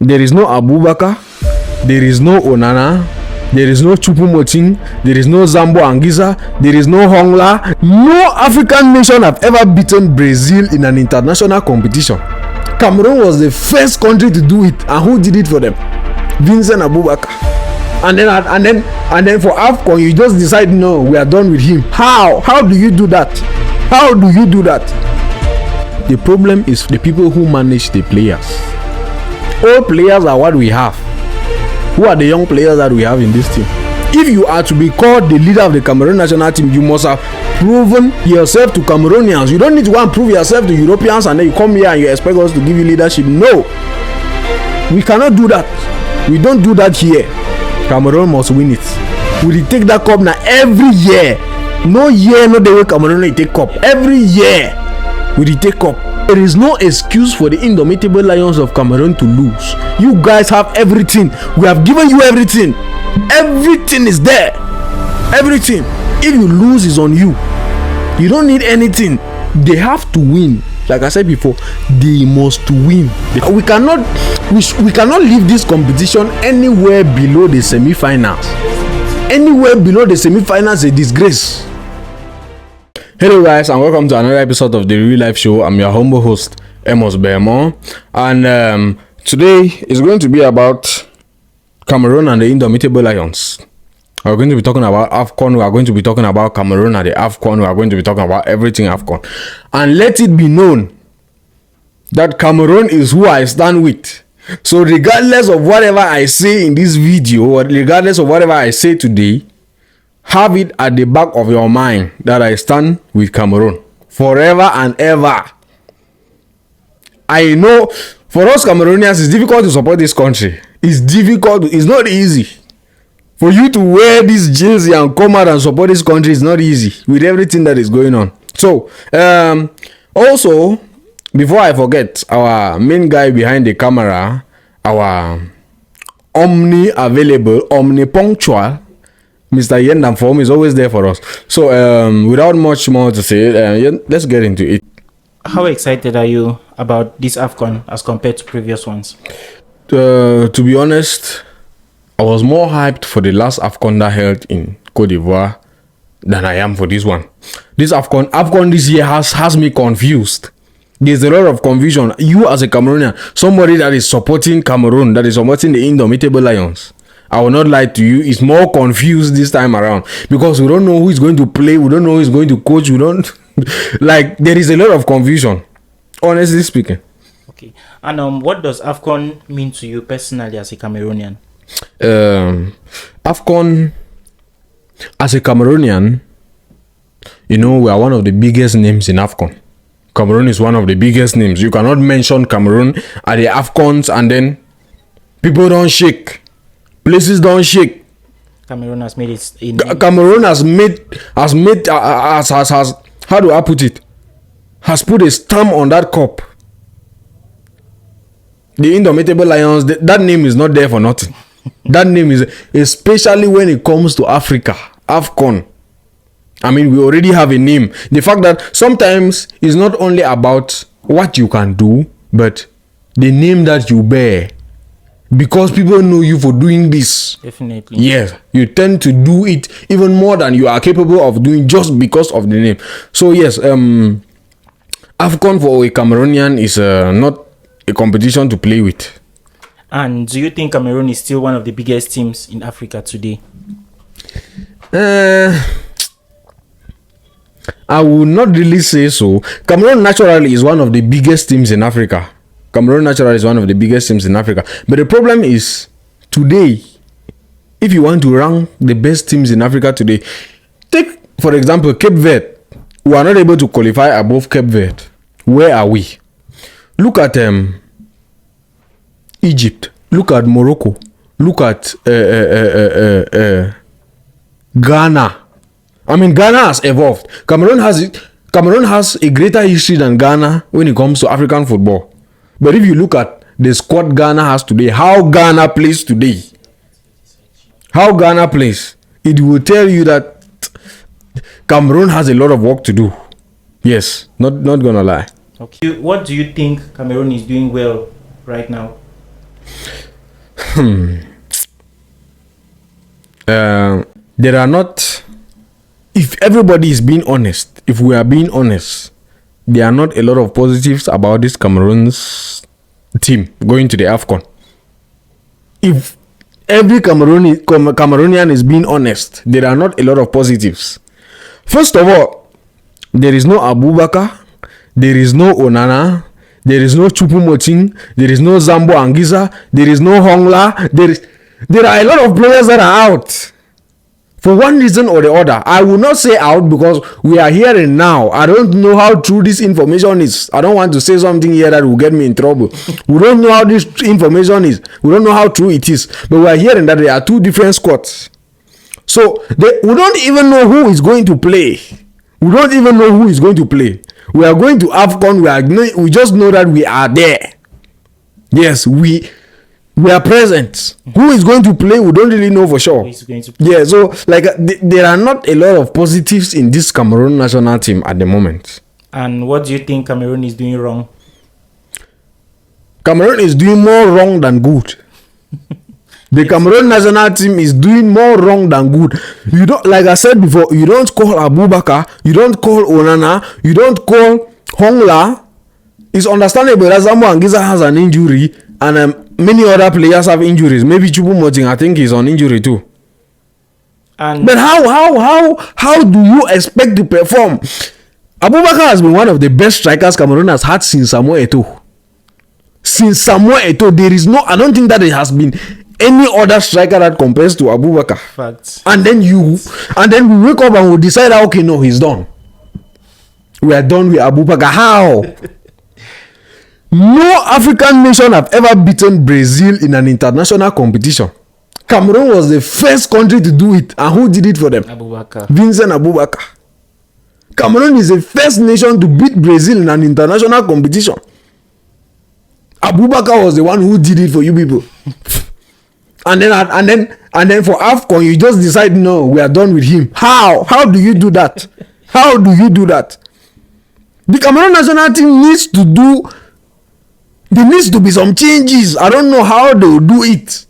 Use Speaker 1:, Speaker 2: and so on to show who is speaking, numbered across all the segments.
Speaker 1: There is no Abubakar, there is no Onana, there is no Choupo-Moting, there is no Zambo Anguissa, there is no Hongla. No African nation have ever beaten Brazil in an international competition. Cameroon was the first country to do it, and who did it for them? Vincent Abubakar. And then for AFCON, you just decide, no, we are done with him. How do you do that? How do you do that? The problem is the people who manage the players. All players are what we have. Who are the young players that we have in this team? If you are to be called the leader of the Cameroon national team, you must have proven yourself to Cameroonians. You don't need to go and prove yourself to Europeans and then you come here and you expect us to give you leadership. No, we cannot do that. We don't do that here. Cameroon must win it. We take that cup now every year. No year, no the way Cameroon will take cup. Every year we take cup. There is no excuse for the indomitable Lions of Cameroon to lose. You guys have everything. We have given you everything. Everything is there. Everything. If you lose, is on you. You don't need anything. They have to win. Like I said before, they must win. We cannot leave this competition anywhere below the semi-finals. Anywhere below the semi-finals is a disgrace. Hello guys, and welcome to another episode of the Real Life Show. I'm your humble host, Amos Bermo, and today is going to be about Cameroon and the Indomitable Lions. We're going to be talking about AFCON. We are going to be talking about Cameroon and the AFCON. We are going to be talking about everything AFCON. And let it be known that Cameroon is who I stand with. So regardless of whatever I say in this video, or regardless of whatever I say today, have it at the back of your mind that I stand with Cameroon forever and ever. I know for us Cameroonians, it's difficult to support this country. It's difficult. It's not easy. For you to wear this jersey and come out and support this country is not easy with everything that is going on. So, also, before I forget, our main guy behind the camera, our omni-available, omni-punctual, Mr. Yendam Form is always there for us. So, without much more to say, let's get into it.
Speaker 2: How excited are you about this AFCON as compared to previous ones?
Speaker 1: To be honest, I was more hyped for the last AFCON that held in Cote d'Ivoire than I am for this one. This AFCON this year has me confused. There's a lot of confusion. You as a Cameroonian, somebody that is supporting Cameroon, that is supporting the Indomitable Lions, I will not lie to you, is more confused this time around because we don't know who is going to play, we don't know who is going to coach, we don't like there is a lot of confusion, honestly speaking.
Speaker 2: Okay. And what does AFCON mean to you personally as a Cameroonian?
Speaker 1: AFCON, as a Cameroonian, you know, we are one of the biggest names in AFCON. Cameroon is one of the biggest names. You cannot mention Cameroon at the AFCONs and then people don't shake. Places don't shake.
Speaker 2: Cameroon has made it.
Speaker 1: Cameroon has how do I put it? Has put a stamp on that cup. The Indomitable Lions, that name is not there for nothing. That name is, especially when it comes to Africa, AFCON. I mean, we already have a name. The fact that sometimes it's not only about what you can do, but the name that you bear. Because people know you for doing this.
Speaker 2: Definitely.
Speaker 1: Yes, you tend to do it even more than you are capable of doing just because of the name. So yes, AFCON for a Cameroonian is not a competition to play with.
Speaker 2: And do you think Cameroon is still one of the biggest teams in Africa today?
Speaker 1: I would not really say so. Cameroon naturally is one of the biggest teams in Africa. Cameroon naturally is one of the biggest teams in Africa. But the problem is, today, if you want to rank the best teams in Africa today, take, for example, Cape Verde. We are not able to qualify above Cape Verde. Where are we? Look at Egypt. Look at Morocco. Look at Ghana. I mean, Ghana has evolved. Cameroon has a greater history than Ghana when it comes to African football. But if you look at the squad Ghana has today, how Ghana plays today, it will tell you that Cameroon has a lot of work to do. Yes, not gonna lie.
Speaker 2: Okay. What do you think Cameroon is doing well right now?
Speaker 1: There are not, if everybody is being honest, if we are being honest, there are not a lot of positives about this Cameroon's team going to the AFCON. If every Cameroonian is being honest, there are not a lot of positives. First of all, there is no Abubakar, there is no Onana, there is no Choupo-Moting, there is no Zambo Anguissa, there is no Hongla, there are a lot of players that are out. For one reason or the other. I will not say out because we are hearing now. I don't know how true this information is. I don't want to say something here that will get me in trouble. We don't know how this information is. We don't know how true it is. But we are hearing that there are two different squads. So we don't even know who is going to play. We don't even know who is going to play. We are going to AFCON. We just know that we are there. Yes, we are present. Who is going to play, we don't really know for sure. Yeah, so like there are not a lot of positives in this Cameroon national team at the moment.
Speaker 2: And what do you think Cameroon is doing wrong?
Speaker 1: Cameroon is doing more wrong than good. The Cameroon national team is doing more wrong than good. You don't, like I said before, you don't call Abubakar, you don't call Onana, you don't call Hongla. It's understandable that Zambo Anguissa has an injury and many other players have injuries. Maybe Choupo-Moting, I think he's on injury too. But how do you expect to perform? Abubakar has been one of the best strikers Cameroon has had since Samuel Eto'o. Since Samuel Eto'o, I don't think that there has been any other striker that compares to Abubakar.
Speaker 2: Facts.
Speaker 1: And then we wake up and we decide, okay, no, he's done. We are done with Abubakar. How? No African nation have ever beaten Brazil in an international competition. Cameroon was the first country to do it. And who did it for them?
Speaker 2: Abubakar.
Speaker 1: Vincent Abubakar. Cameroon is the first nation to beat Brazil in an international competition. Abubakar was the one who did it for you people. and then for AFCON, you just decide, no, we are done with him. How? How do you do that? How do you do that? The Cameroon national team needs to do. There needs to be some changes. I don't know how they will do it.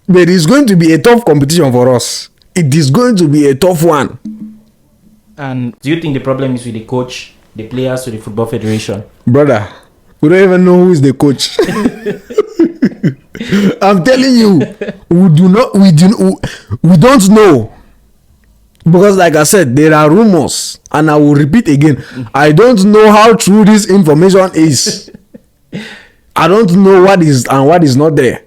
Speaker 1: But it's going to be a tough competition for us. It is going to be a tough one.
Speaker 2: And do you think the problem is with the coach, the players, or the Football Federation?
Speaker 1: Brother, we don't even know who is the coach. I'm telling you, we don't know. Because like I said, there are rumors. And I will repeat again. I don't know how true this information is. I don't know what is and what is not there.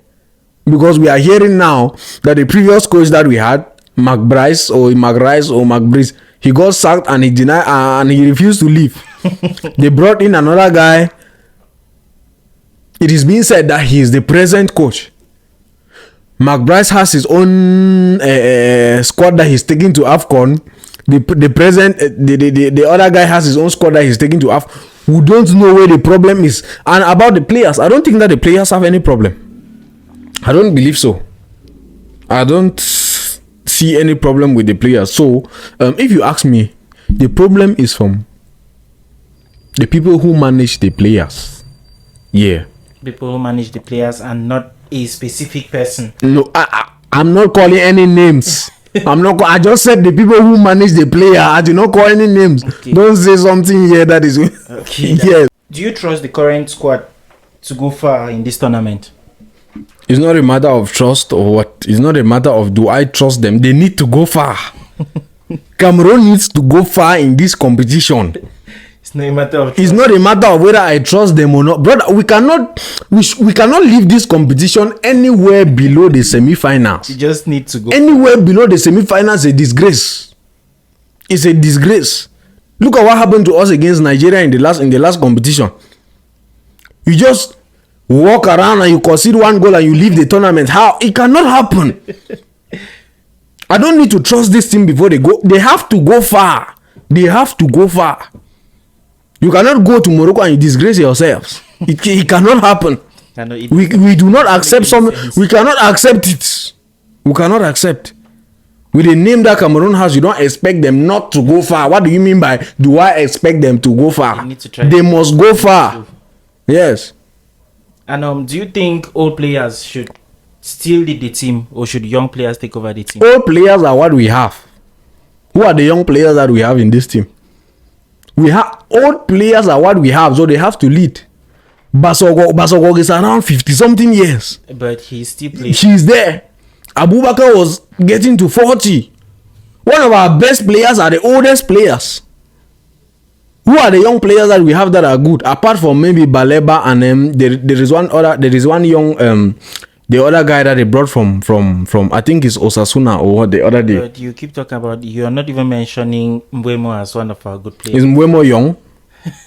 Speaker 1: Because we are hearing now that the previous coach that we had, McBrice, he got sacked and he denied and he refused to leave. They brought in another guy. It is being said that he is the present coach. McBrice has his own squad that he's taking to AFCON. The other guy has his own squad that he's taking to AFCON. We don't know where the problem is. And about the players, I don't think that the players have any problem. I don't believe so. I don't see any problem with the players. So, if you ask me, the problem is from the people who manage the players. Yeah.
Speaker 2: People who manage the players and not a specific person.
Speaker 1: No, I'm not calling any names. I just said the people who manage the player. I did not call any names. Okay. Don't say something here that is.
Speaker 2: Okay. Yeah. Do you trust the current squad to go far in this tournament?
Speaker 1: It's not a matter of trust or what. It's not a matter of do I trust them. They need to go far. Cameroon needs to go far in this competition.
Speaker 2: It's not a matter of trust.
Speaker 1: It's not a matter of whether I trust them or not. Brother, we cannot leave this competition anywhere below the semi-finals.
Speaker 2: You just need to go.
Speaker 1: Anywhere below the semi-finals is a disgrace. It's a disgrace. Look at what happened to us against Nigeria in the last competition. You just walk around and you concede one goal and you leave the tournament. How? It cannot happen. I don't need to trust this team before they go. They have to go far. They have to go far. You cannot go to Morocco and you disgrace yourselves. It cannot happen. We do not accept some. We cannot accept it. We cannot accept. With the name that Cameroon has, you don't expect them not to go far. What do you mean by do I expect them to go far? They must go far. Yes.
Speaker 2: And do you think all players should still lead the team, or should young players take over the team?
Speaker 1: Old players are what we have. Who are the young players that we have in this team? We have old players are what we have, so they have to lead. Basogo is around 50-something years.
Speaker 2: But he's still playing.
Speaker 1: She's there. Abubakar was getting to 40. One of our best players are the oldest players. Who are the young players that we have that are good? Apart from maybe Baleba and there is one young the other guy that they brought from I think it's Osasuna or what the other day.
Speaker 2: But you keep talking about, you are not even mentioning Mbeumo as one of our good players.
Speaker 1: Is Mbeumo young?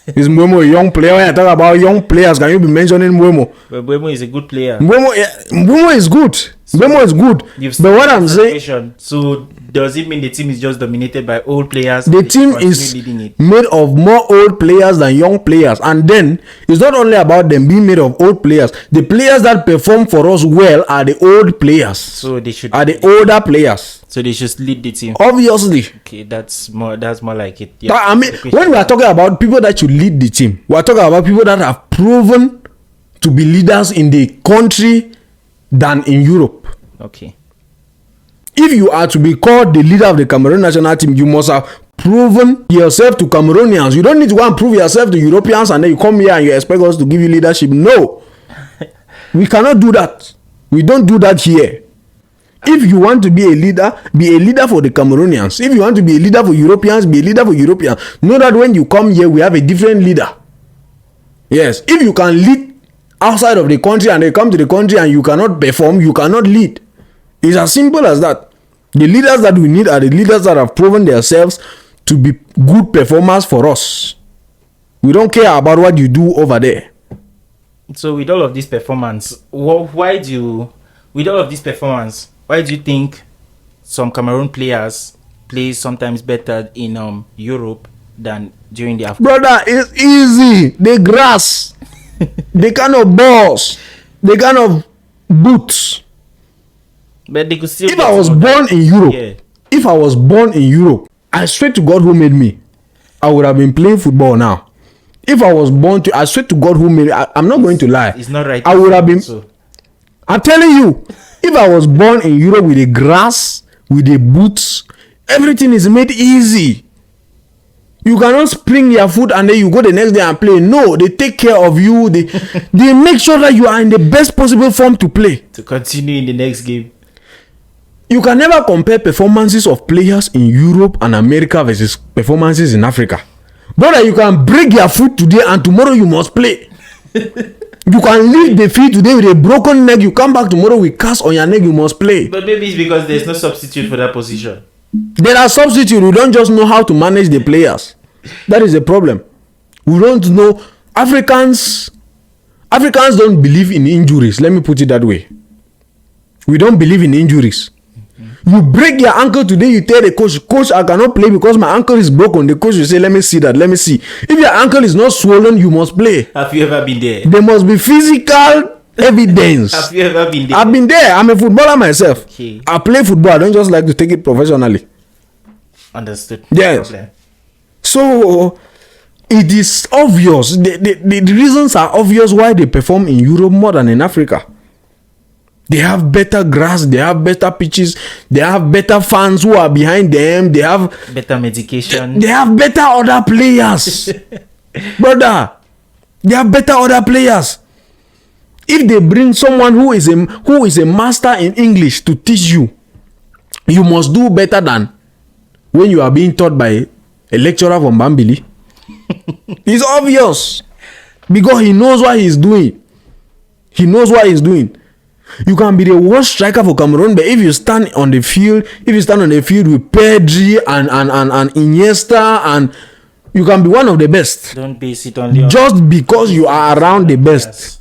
Speaker 1: Is Mbeumo a young player? When I talk about young players, can you be mentioning Mbeumo?
Speaker 2: But Mbeumo is a good player.
Speaker 1: Mbeumo is good. Mbeumo is good. But what I'm saying,
Speaker 2: so does it mean the team is just dominated by old players?
Speaker 1: The team is made of more old players than young players, and then it's not only about them being made of old players. The players that perform for us well are the old players.
Speaker 2: So they should
Speaker 1: are the older players.
Speaker 2: So they should lead the team.
Speaker 1: Obviously.
Speaker 2: Okay, that's more like it. Yeah.
Speaker 1: I mean, when we are talking about people that should lead the team, we are talking about people that have proven to be leaders in the country than in Europe.
Speaker 2: Okay.
Speaker 1: If you are to be called the leader of the Cameroon national team, you must have proven yourself to Cameroonians. You don't need to go and prove yourself to Europeans and then you come here and you expect us to give you leadership. No. We cannot do that. We don't do that here. If you want to be a leader for the Cameroonians. If you want to be a leader for Europeans, be a leader for Europeans. Know that when you come here, we have a different leader. Yes. If you can lead outside of the country and they come to the country and you cannot perform, you cannot lead. It's as simple as that. The leaders that we need are the leaders that have proven themselves to be good performers for us. We don't care about what you do over there.
Speaker 2: So with all of this performance, why do you think some Cameroon players play sometimes better in Europe than during the AFCON?
Speaker 1: Brother, it's easy. The grass, the kind of balls, the kind of boots.
Speaker 2: But they could still.
Speaker 1: If I was born in Europe, I swear to God who made me, I would have been playing football now. If I was born to, I swear to God who made me, I'm not going to lie.
Speaker 2: It's not right.
Speaker 1: I would have been.
Speaker 2: So.
Speaker 1: I'm telling you, if I was born in Europe with the grass, with the boots, everything is made easy. You cannot spring your foot and then you go the next day and play. No, they take care of you. They make sure that you are in the best possible form to play.
Speaker 2: To continue in the next game.
Speaker 1: You can never compare performances of players in Europe and America versus performances in Africa. Brother, you can break your foot today and tomorrow you must play. You can leave the field today with a broken leg. You come back tomorrow with cast on your neck. You must play.
Speaker 2: But maybe it's because there's no substitute for that position.
Speaker 1: There are substitutes. We don't just know how to manage the players. That is the problem. We don't know. Africans don't believe in injuries. Let me put it that way. We don't believe in injuries. You break your ankle today, you tell the coach, I cannot play because my ankle is broken. The coach will say, let me see that, let me see. If your ankle is not swollen, you must play.
Speaker 2: Have you ever been there?
Speaker 1: There must be physical evidence.
Speaker 2: Have you ever been there?
Speaker 1: I've been there. I'm a footballer myself.
Speaker 2: Okay.
Speaker 1: I play football. I don't just like to take it professionally.
Speaker 2: Understood.
Speaker 1: Yes.
Speaker 2: No problem.
Speaker 1: So, it is obvious. The reasons are obvious why they perform in Europe more than in Africa. They have better grass, they have better pitches, they have better fans who are behind them, they have
Speaker 2: better medication.
Speaker 1: They have better other players. Brother, they have better other players. If they bring someone who is a master in English to teach you, you must do better than when you are being taught by a lecturer from Bambili. It's obvious. Because he knows what he's doing. He knows what he's doing. You can be the worst striker for Cameroon, but if you stand on the field, with Pedri and Iniesta, and you can be one of the best.
Speaker 2: Don't base it only on
Speaker 1: just because you are around the best.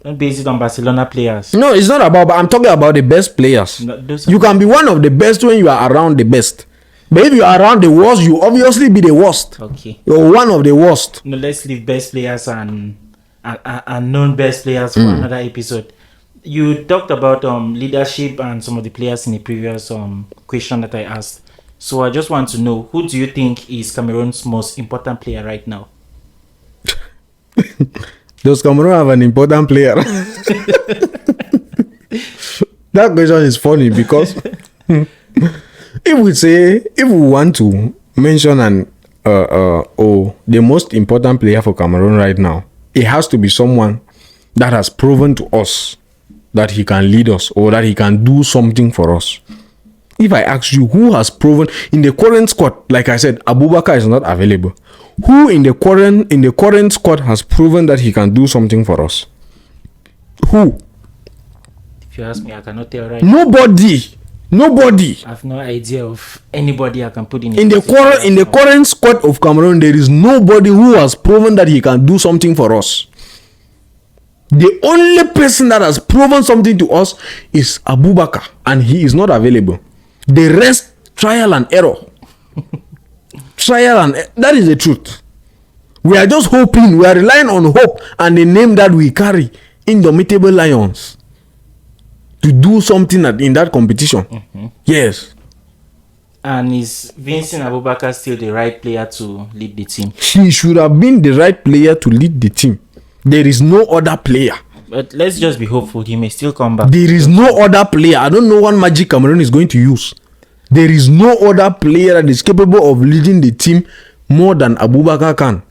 Speaker 2: Don't base it on Barcelona players.
Speaker 1: No, it's not about. I'm talking about the best players.
Speaker 2: No,
Speaker 1: you can be one of the best when you are around the best. But if you are around the worst, you obviously be the worst.
Speaker 2: Okay.
Speaker 1: You're one of the worst.
Speaker 2: No, let's leave best players and non-best players for another episode. You talked about leadership and some of the players in the previous question that I asked. So I just want to know, who do you think is Cameroon's most important player right now?
Speaker 1: Does Cameroon have an important player? That question is funny because if we want to mention the most important player for Cameroon right now, it has to be someone that has proven to us that he can lead us or that he can do something for us. If I ask you who has proven in the current squad, like I said, Abubakar is not available. Who in the current squad has proven that he can do something for us? Who?
Speaker 2: If you ask me, I cannot tell right
Speaker 1: Nobody.
Speaker 2: I have no idea of anybody I can put in
Speaker 1: the current squad of Cameroon. There is nobody who has proven that he can do something for us. The only person that has proven something to us is Abubakar, and he is not available. The rest, trial and error. That is the truth. We are just hoping, we are relying on hope and the name that we carry, Indomitable Lions, to do something in that competition. Yes.
Speaker 2: And is Vincent Abubakar still the right player to lead the team?
Speaker 1: He should have been the right player to lead the team. There is no other player.
Speaker 2: But let's just be hopeful. He may still come back.
Speaker 1: There is no other player. I don't know what magic Cameroon is going to use. There is no other player that is capable of leading the team more than Abubakar can.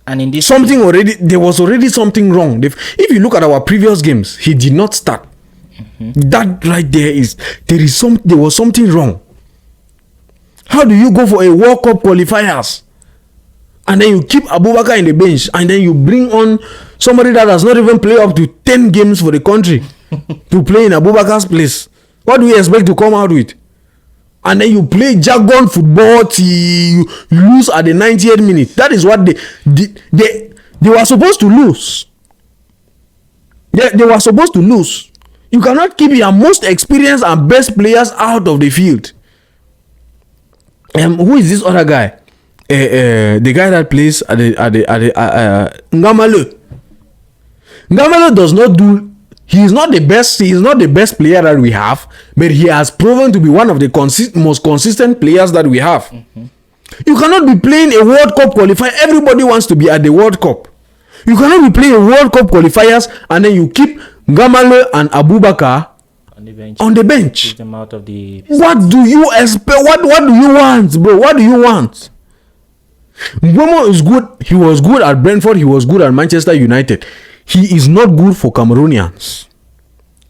Speaker 2: And in this
Speaker 1: there was already something wrong. If you look at our previous games, he did not start. That right there was something wrong. How do you go for a World Cup qualifiers and then you keep Abubakar in the bench and then you bring on somebody that has not even played up to 10 games for the country to play in Abubakar's place? What do you expect to come out with? And then you play jargon football till you lose at the 90th minute. That is what they were supposed to lose. They were supposed to lose. You cannot keep your most experienced and best players out of the field. Who is this other guy? The guy that plays at the Ngamalo. Ngamalo does not do. He is not the best. He is not the best player that we have, but he has proven to be one of the most consistent players that we have. You cannot be playing a World Cup qualifier. Everybody wants to be at the World Cup. You cannot be playing World Cup qualifiers and then you keep Ngamalo and Abubakar on the bench.
Speaker 2: Keep them out of the...
Speaker 1: What do you expect? What do you want, bro? What do you want? Mbeumo is good. He was good at Brentford. He was good at Manchester United. He is not good for Cameroonians.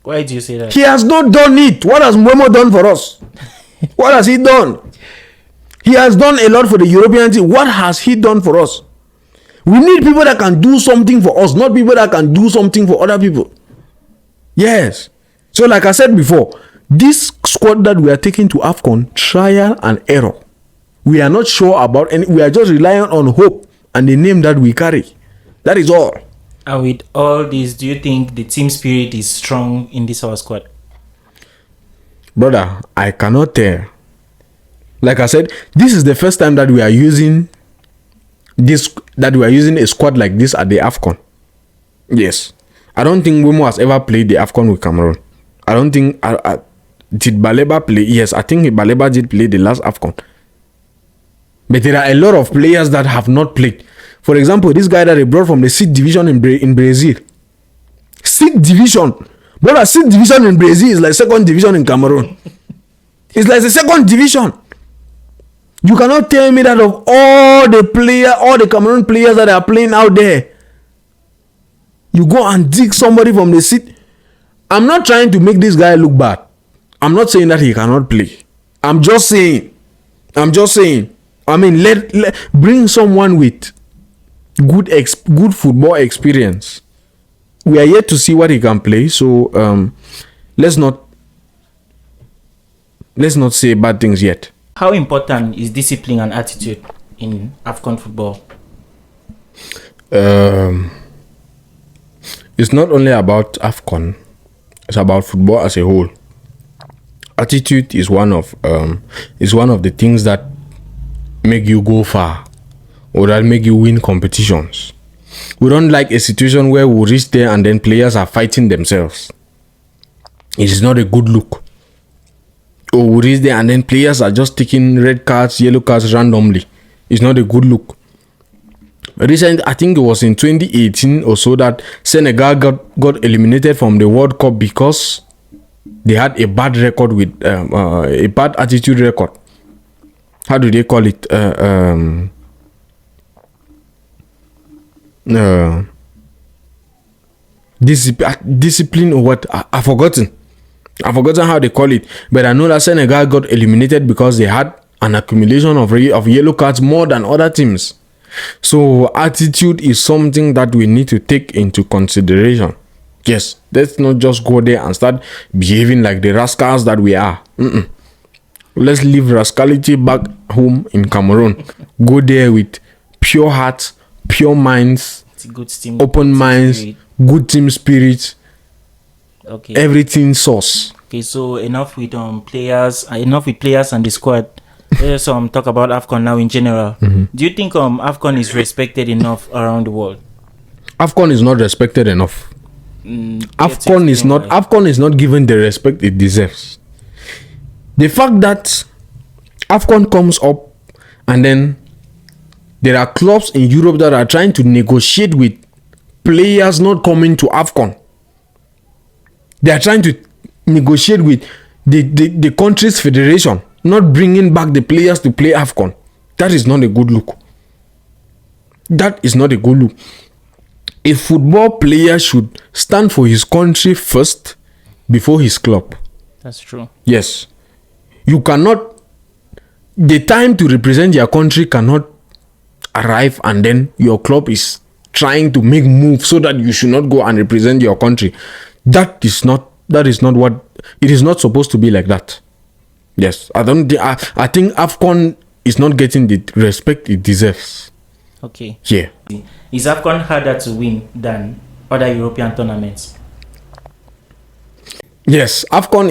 Speaker 2: Why do you say that?
Speaker 1: He has not done it. What has Mbeumo done for us? What has he done? He has done a lot for the European team. What has he done for us? We need people that can do something for us, not people that can do something for other people. Yes. So like I said before, this squad that we are taking to AFCON, trial and error. We are not sure about any. We are just relying on hope and the name that we carry. That is all.
Speaker 2: And with all this, do you think the team spirit is strong in this our squad?
Speaker 1: Brother, I cannot tell. Like I said, this is the first time that we are using a squad like this at the AFCON. Yes. I don't think Mbeumo has ever played the AFCON with Cameroon. I don't think... did Baleba play? Yes, I think Baleba did play the last AFCON. But there are a lot of players that have not played. For example, this guy that they brought from the 6th division in Brazil. 6th division. Brother, 6th division in Brazil is like 2nd division in Cameroon. It's like the 2nd division. You cannot tell me that of all the Cameroon players that are playing out there, you go and dig somebody from the seat. I'm not trying to make this guy look bad. I'm not saying that he cannot play. I'm just saying. I mean, let bring someone with good football experience. We are yet to see what he can play. So let's not say bad things yet.
Speaker 2: How important is discipline and attitude in AFCON football?
Speaker 1: It's not only about AFCON. It's about football as a whole. Attitude is one of the things that make you go far or that make you win competitions. We don't like a situation where we reach there and then players are fighting themselves. It is not a good look. Or we reach there and then players are just taking red cards, yellow cards randomly. It's not a good look. I think it was in 2018 or so, that Senegal got eliminated from the World Cup because they had a bad record with a bad attitude record. How do they call it? Discipline or what? I've forgotten how they call it. But I know that Senegal got eliminated because they had an accumulation of yellow cards more than other teams. So attitude is something that we need to take into consideration. Yes, let's not just go there and start behaving like the rascals that we are. Let's leave rascality back home in Cameroon. Go there with pure hearts, pure minds, open minds, good team spirit.
Speaker 2: Okay.
Speaker 1: Everything sauce.
Speaker 2: Okay, so enough with players and the squad. Let's talk about AFCON now in general. Do you think AFCON is respected enough around the world?
Speaker 1: AFCON is not respected enough. AFCON is not given the respect it deserves. The fact that AFCON comes up and then there are clubs in Europe that are trying to negotiate with players not coming to AFCON. They are trying to negotiate with the country's federation, not bringing back the players to play AFCON. That is not a good look. That is not a good look. A football player should stand for his country first before his club.
Speaker 2: That's true.
Speaker 1: Yes. You cannot, the time to represent your country cannot arrive and then your club is trying to make moves so that you should not go and represent your country. That is not what it is not supposed to be like that. Yes, I think AFCON is not getting the respect it deserves.
Speaker 2: Okay.
Speaker 1: Yeah.
Speaker 2: Is AFCON harder to win than other European tournaments?
Speaker 1: Yes, AFCON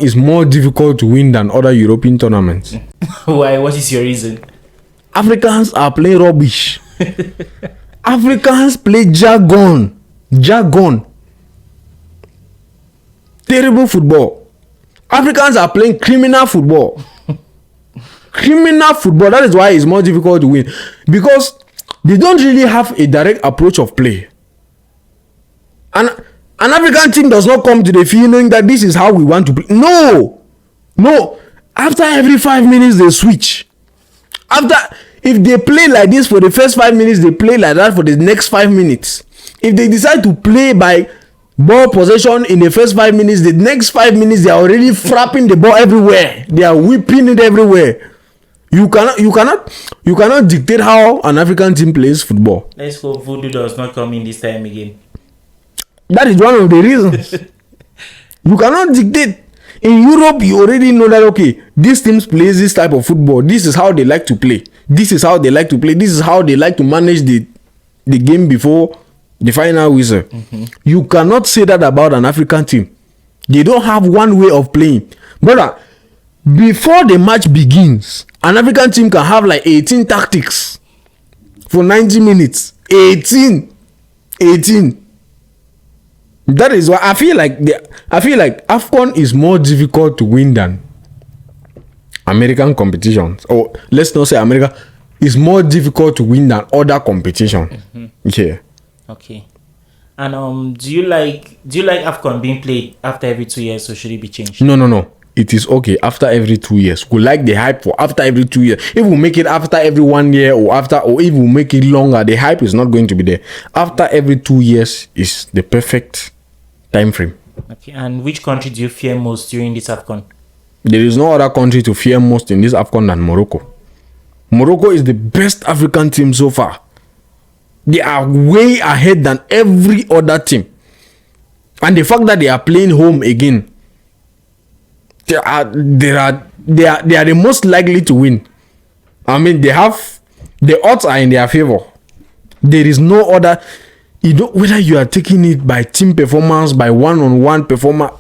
Speaker 1: is more difficult to win than other European tournaments.
Speaker 2: Why? What is your reason?
Speaker 1: Africans are playing rubbish. Africans play jargon. Terrible football. Africans are playing criminal football. That is why it's more difficult to win, because they don't really have a direct approach of play. And an African team does not come to the field knowing that this is how we want to play. No. After every 5 minutes they switch. If they play like this for the first 5 minutes, they play like that for the next 5 minutes. If they decide to play by ball possession in the first 5 minutes, the next 5 minutes they are already frapping the ball everywhere. They are whipping it everywhere. You cannot dictate how an African team plays football.
Speaker 2: Let's hope Voodoo does not come in this time again.
Speaker 1: That is one of the reasons. You cannot dictate. In Europe, you already know that, okay, these teams play this type of football. This is how they like to play. This is how they like to play. This is how they like to manage the game before the final whistle. You cannot say that about an African team. They don't have one way of playing. Brother, before the match begins, an African team can have like 18 tactics for 90 minutes. 18. That is why I feel like AFCON is more difficult to win than American competitions. Or let's not say America is more difficult to win than other competitions. Yeah.
Speaker 2: Okay. And do you like AFCON being played after every 2 years, or should it be changed?
Speaker 1: No. It is okay after every 2 years. We like the hype for after every 2 years. If we make it after every 1 year or if we make it longer, the hype is not going to be there. After every 2 years is the perfect time frame.
Speaker 2: Okay. And which country do you fear most during this AFCON?
Speaker 1: There is no other country to fear most in this AFCON than Morocco. Morocco is the best African team so far. They are way ahead than every other team. And the fact that they are playing home again, they are the most likely to win. I mean, the odds are in their favor. There is no other. Whether you are taking it by team performance, by one-on-one performance,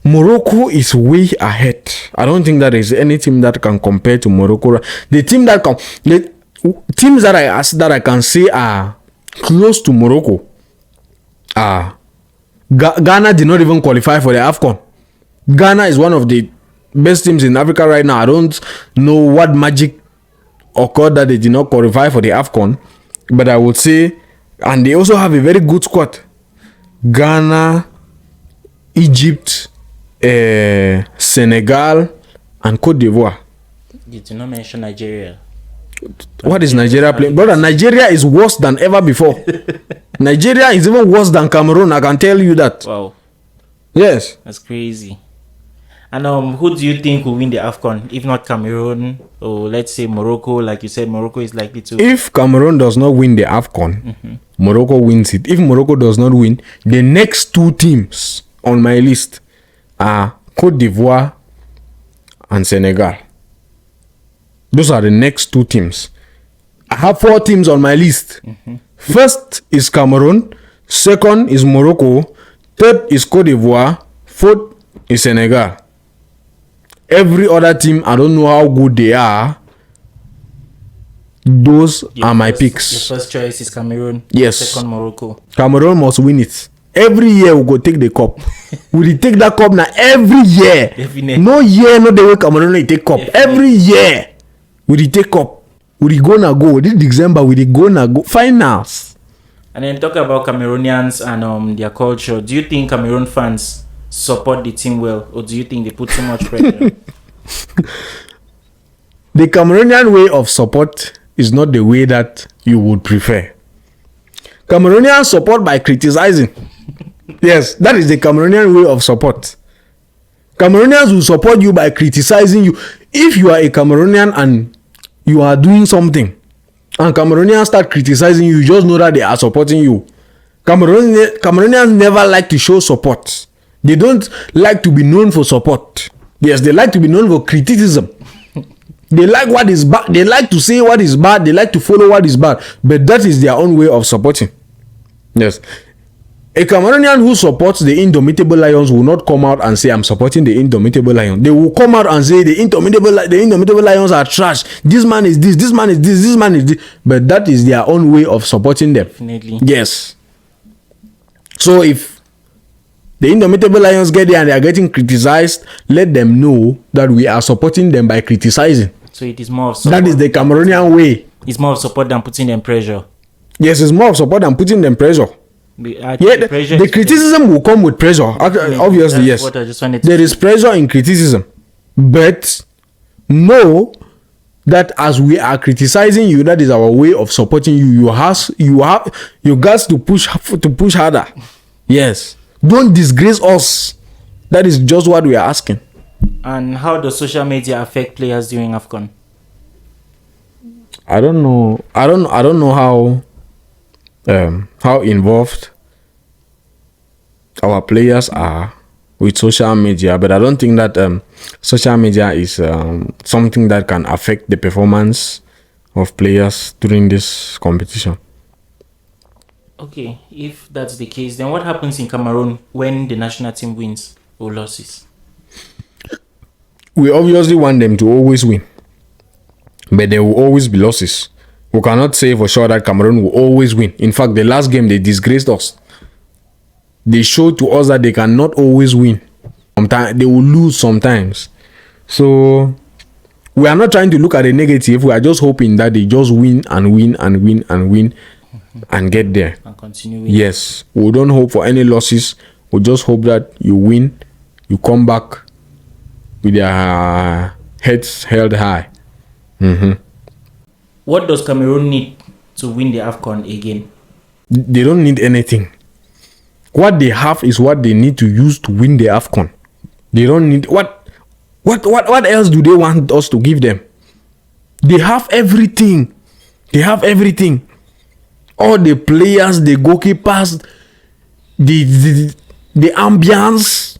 Speaker 1: Morocco is way ahead. I don't think there is any team that can compare to Morocco. The teams that I can say are close to Morocco are Ghana. Did not even qualify for the AFCON. Ghana is one of the best teams in Africa right now. I don't know what magic occurred that they did not qualify for the AFCON, but I would say, and they also have a very good squad. Ghana, Egypt, Senegal, and Cote d'Ivoire.
Speaker 2: You did not mention Nigeria.
Speaker 1: What is Nigeria playing? Brother, Nigeria is worse than ever before. Nigeria is even worse than Cameroon, I can tell you that.
Speaker 2: Wow.
Speaker 1: Yes.
Speaker 2: That's crazy. And who do you think will win the AFCON? If not Cameroon, or let's say Morocco, like you said, Morocco is likely to.
Speaker 1: If Cameroon does not win the AFCON, Morocco wins it. If Morocco does not win, the next two teams on my list are Cote d'Ivoire and Senegal. Those are the next two teams. I have 4 teams on my list. First is Cameroon. Second is Morocco. Third is Cote d'Ivoire. Fourth is Senegal. Every other team, I don't know how good they are. Those are my picks.
Speaker 2: Your first choice is Cameroon.
Speaker 1: Yes.
Speaker 2: Second, Morocco.
Speaker 1: Cameroon must win it. Every year we go take the cup. We take that cup now every year.
Speaker 2: Definitely.
Speaker 1: No year, no the way Cameroon will take cup.
Speaker 2: Definitely.
Speaker 1: Every year we take cup. We gonna go. This December we gonna go finals.
Speaker 2: And then talk about Cameroonians and their culture. Do you think Cameroon fans support the team well, or do you think they put too much pressure?
Speaker 1: The Cameroonian way of support is not the way that you would prefer. Cameroonians support by criticizing. Yes, that is the Cameroonian way of support. Cameroonians will support you by criticizing you. If you are a Cameroonian and you are doing something and Cameroonians start criticizing you, you just know that they are supporting you. Cameroonians never like to show support. They don't like to be known for support. Yes, they like to be known for criticism. They like what is bad. They like to say what is bad. They like to follow what is bad. But that is their own way of supporting. Yes. A Cameroonian who supports the Indomitable Lions will not come out and say, I'm supporting the Indomitable Lions. They will come out and say, the Indomitable Lions are trash. This man is this man is this man is this. But that is their own way of supporting them.
Speaker 2: Definitely.
Speaker 1: Yes. So if the Indomitable Lions get there and they are getting criticized, let them know that we are supporting them by criticizing.
Speaker 2: So it is more of support.
Speaker 1: That is the Cameroonian way.
Speaker 2: It's more of support than putting them pressure.
Speaker 1: Yes, it's more of support than putting them pressure. Yeah, the criticism will come with pressure. Obviously, yes.
Speaker 2: What I just wanted to
Speaker 1: there is pressure in criticism. But know that as we are criticizing you, that is our way of supporting you. You got to push harder. Yes. Don't disgrace us. That is just what we are asking.
Speaker 2: And how does social media affect players during AFCON?
Speaker 1: I don't know. I don't know how involved our players are with social media, but I don't think that social media is something that can affect the performance of players during this competition.
Speaker 2: Okay, if that's the case, then what happens in Cameroon when the national team wins or loses?
Speaker 1: We obviously want them to always win, but there will always be losses. We cannot say for sure that Cameroon will always win. In fact, the last game they disgraced us. They showed to us that they cannot always win. Sometimes they will lose sometimes. So we are not trying to look at the negative. We are just hoping that they just win and win and win and win and get there.
Speaker 2: And continue winning.
Speaker 1: Yes. We don't hope for any losses. We just hope that you win, you come back with their heads held high.
Speaker 2: What does Cameroon need to win the AFCON again?
Speaker 1: They don't need anything. What they have is what they need to use to win the AFCON. They don't need what else do they want us to give them? They have everything. They have everything. All the players, the goalkeepers, the ambience,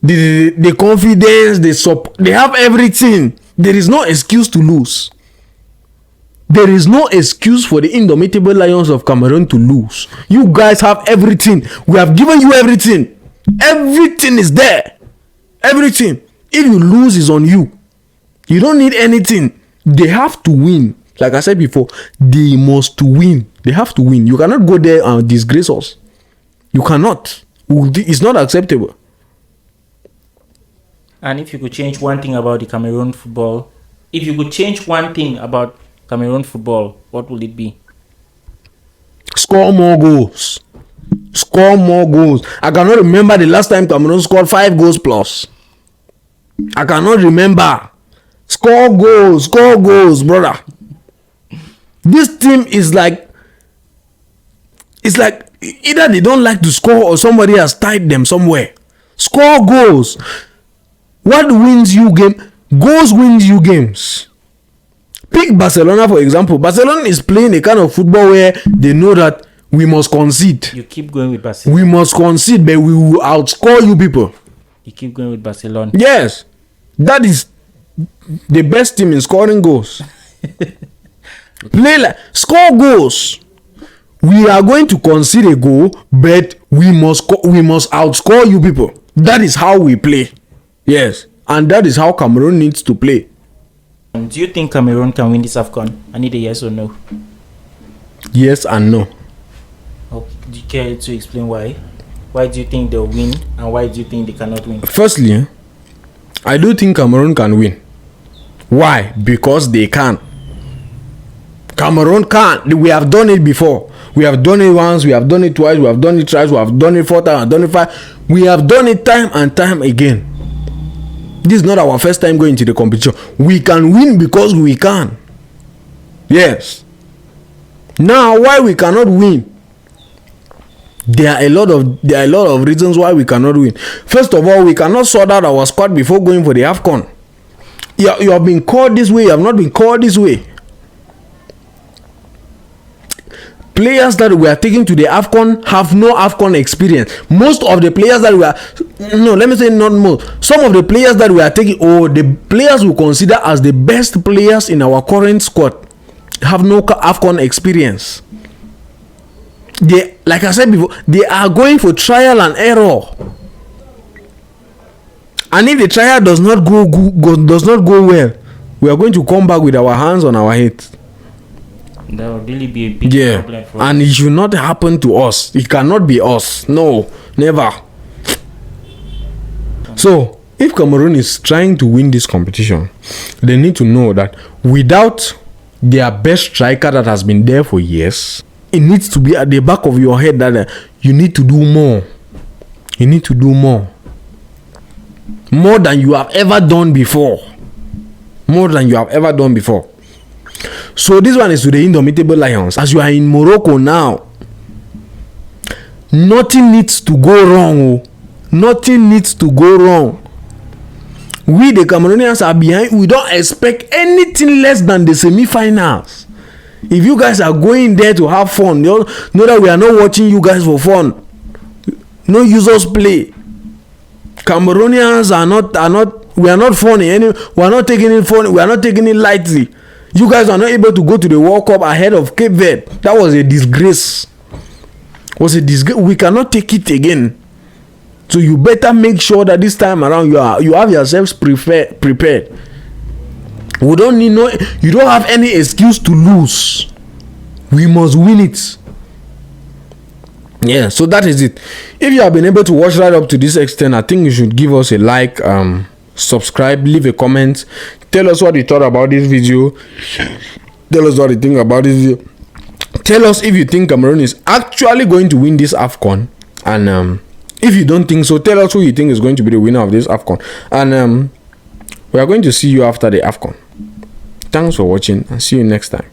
Speaker 1: the confidence, the support. They have everything. There is no excuse to lose. There is no excuse for the Indomitable Lions of Cameroon to lose. You guys have everything. We have given you everything. Everything is there. Everything. If you lose, is on you. You don't need anything. They have to win. Like I said before, they must win. They have to win. You cannot go there and disgrace us. You cannot. It's not acceptable.
Speaker 2: And if you could change one thing about the Cameroon football if you could change one thing about Cameroon football, what would it be?
Speaker 1: Score more goals. Score more goals. I cannot remember the last time Cameroon scored 5 goals plus. I cannot remember. Score goals, brother. This team is like, it's like either they don't like to score or somebody has tied them somewhere. Score goals. What wins you game? Goals wins you games. Pick Barcelona for example. Barcelona is playing a kind of football where they know that we must concede.
Speaker 2: You keep going with Barcelona.
Speaker 1: We must concede, but we will outscore you people.
Speaker 2: You keep going with Barcelona.
Speaker 1: Yes. That is the best team in scoring goals. Play like score goals. We are going to concede a goal, but we must outscore you people. That is how we play. Yes. And that is how Cameroon needs to play.
Speaker 2: Do you think Cameroon can win this AFCON? I need a yes or no.
Speaker 1: Yes and no.
Speaker 2: Okay. Do you care to explain why? Why do you think they'll win and why do you think they cannot win?
Speaker 1: Firstly, I do think Cameroon can win. Why? Because they can. Cameroon can. We have done it before. We have done it once, we have done it twice, we have done it thrice, we have done it 4 times, we have done it 5. We have done it time and time again. This is not our first time going to the competition. We can win because we can. Yes. Now, why we cannot win? There are a lot of reasons why we cannot win. First of all, we cannot sort out our squad before going for the AFCON. You have been called this way, you have not been called this way. Players that we are taking to the AFCON have no AFCON experience. Most of the players that we are, no, let me say not most. Some of the players that we are taking, or the players we consider as the best players in our current squad, have no AFCON experience. They, like I said before, they are going for trial and error. And if the trial does not go well, we are going to come back with our hands on our heads.
Speaker 2: That would really be a big problem for us.
Speaker 1: And it should not happen to us. It cannot be us. No, never. So, if Cameroon is trying to win this competition, they need to know that without their best striker that has been there for years, it needs to be at the back of your head that you need to do more. You need to do more. More than you have ever done before. More than you have ever done before. So this one is to the Indomitable Lions. As you are in Morocco now, nothing needs to go wrong. Nothing needs to go wrong. We the Cameroonians are behind. We don't expect anything less than the semi-finals. If you guys are going there to have fun, you know that we are not watching you guys for fun. No users play. Cameroonians are not. We are not funny. We are not taking it funny. We are not taking it lightly. You guys are not able to go to the World Cup ahead of Cape Verde. That was a disgrace. We cannot take it again. So you better make sure that this time around you have yourselves prepared. We don't need you don't have any excuse to lose. We must win it. Yeah, so that is it. If you have been able to watch right up to this extent, I think you should give us a like, subscribe, leave a comment, tell us what you thought about this video, tell us what you think about this video, tell us if you think Cameroon is actually going to win this AFCON, and if you don't think so, tell us who you think is going to be the winner of this AFCON, and we are going to see you after the AFCON. Thanks for watching and see you next time.